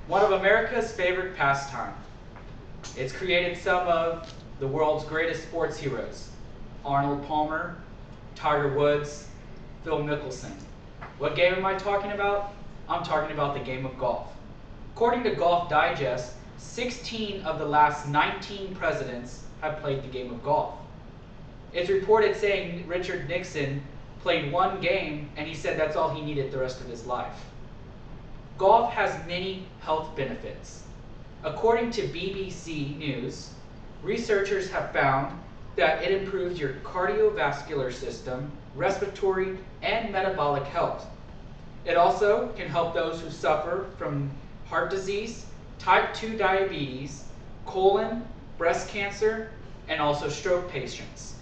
one of America's favorite pastime. It's created some of the world's greatest sports heroes: Arnold Palmer, Tiger Woods, Phil Mickelson. What game am I talking about? I'm talking about the game of golf. According to Golf Digest, 16 of the last 19 presidents have played the game of golf. It's reported saying Richard Nixon played one game and he said that's all he needed the rest of his life. Golf has many health benefits. According to BBC News, researchers have found that it improves your cardiovascular system, respiratory, and metabolic health. It also can help those who suffer from heart disease, type 2 diabetes, colon, breast cancer, and also stroke patients.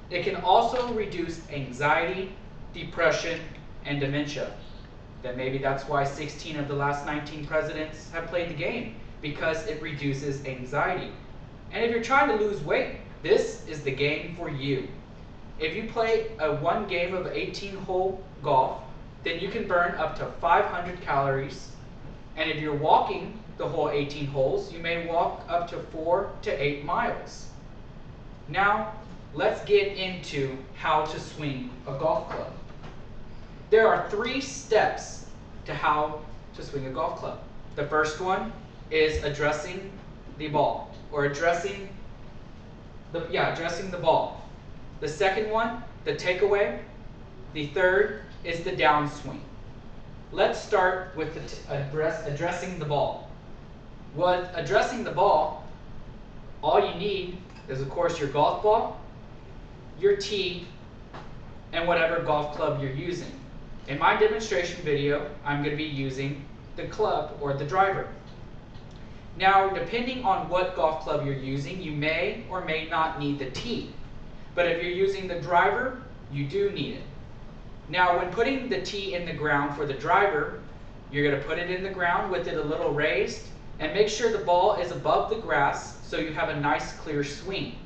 It can also reduce anxiety, depression, and dementia. Then maybe that's why 16 of the last 19 presidents have played the game, because it reduces anxiety. And if you're trying to lose weight, this is the game for you. If you play one game of 18-hole golf, then you can burn up to 500 calories. And if you're walking the whole 18 holes, you may walk up to 4 to 8 miles. Now, let's get into how to swing a golf club. There are 3 steps to how to swing a golf club. The first one is addressing the ball, or addressing the ball. The second one, the takeaway. The third is the downswing. Let's start with addressing the ball. With addressing the ball, all you need is, of course, your golf ball, your tee, and whatever golf club you're using. In my demonstration video, I'm going to be using the club or the driver. Now, depending on what golf club you're using, you may or may not need the tee. But if you're using the driver, you do need it. Now, when putting the tee in the ground for the driver, you're going to put it in the ground with it a little raised, and make sure the ball is above the grass so you have a nice clear swing.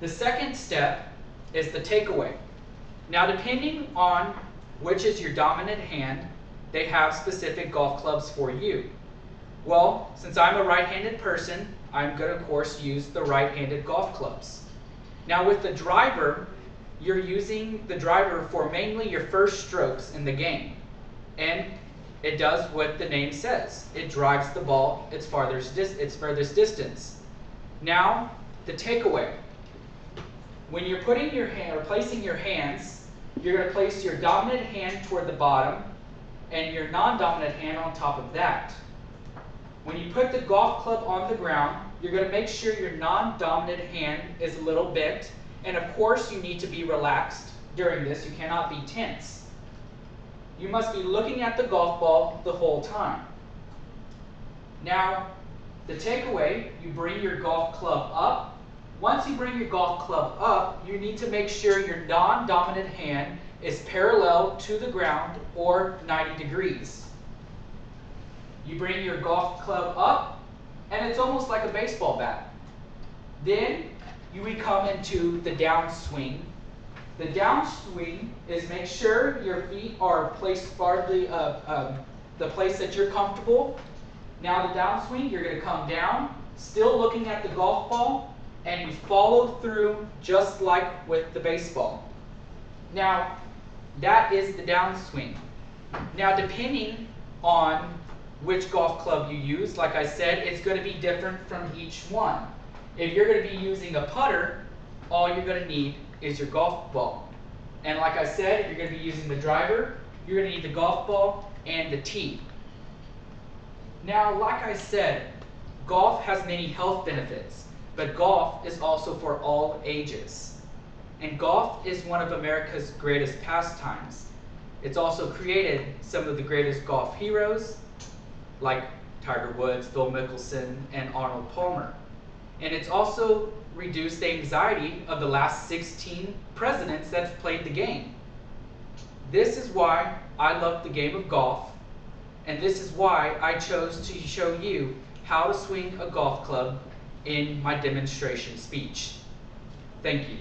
The second step is the takeaway. Now, depending on which is your dominant hand, they have specific golf clubs for you. Well, since I'm a right-handed person, I'm going to, of course, use the right-handed golf clubs. Now, with the driver, you're using the driver for mainly your first strokes in the game. And it does what the name says. It drives the ball its furthest distance. Now, the takeaway. When you're putting your hand or placing your hands, you're going to place your dominant hand toward the bottom and your non-dominant hand on top of that. When you put the golf club on the ground, you're going to make sure your non-dominant hand is a little bent, and of course you need to be relaxed during this. You cannot be tense. You must be looking at the golf ball the whole time. Now, the takeaway, you bring your golf club up. Once you bring your golf club up, you need to make sure your non-dominant hand is parallel to the ground or 90 degrees. You bring your golf club up, and it's almost like a baseball bat. Then we come into the downswing. The downswing is make sure your feet are placed farther the place that you're comfortable. Now the downswing, you're going to come down, still looking at the golf ball, and you follow through just like with the baseball. Now, that is the downswing. Now, depending on which golf club you use, like I said, it's going to be different from each one. If you're going to be using a putter, all you're going to need is your golf ball. And like I said, if you're going to be using the driver, you're going to need the golf ball and the tee. Now, like I said, golf has many health benefits, but golf is also for all ages. And golf is one of America's greatest pastimes. It's also created some of the greatest golf heroes, like Tiger Woods, Phil Mickelson, and Arnold Palmer. And it's also reduced the anxiety of the last 16 presidents that's played the game. This is why I love the game of golf, and this is why I chose to show you how to swing a golf club in my demonstration speech. Thank you.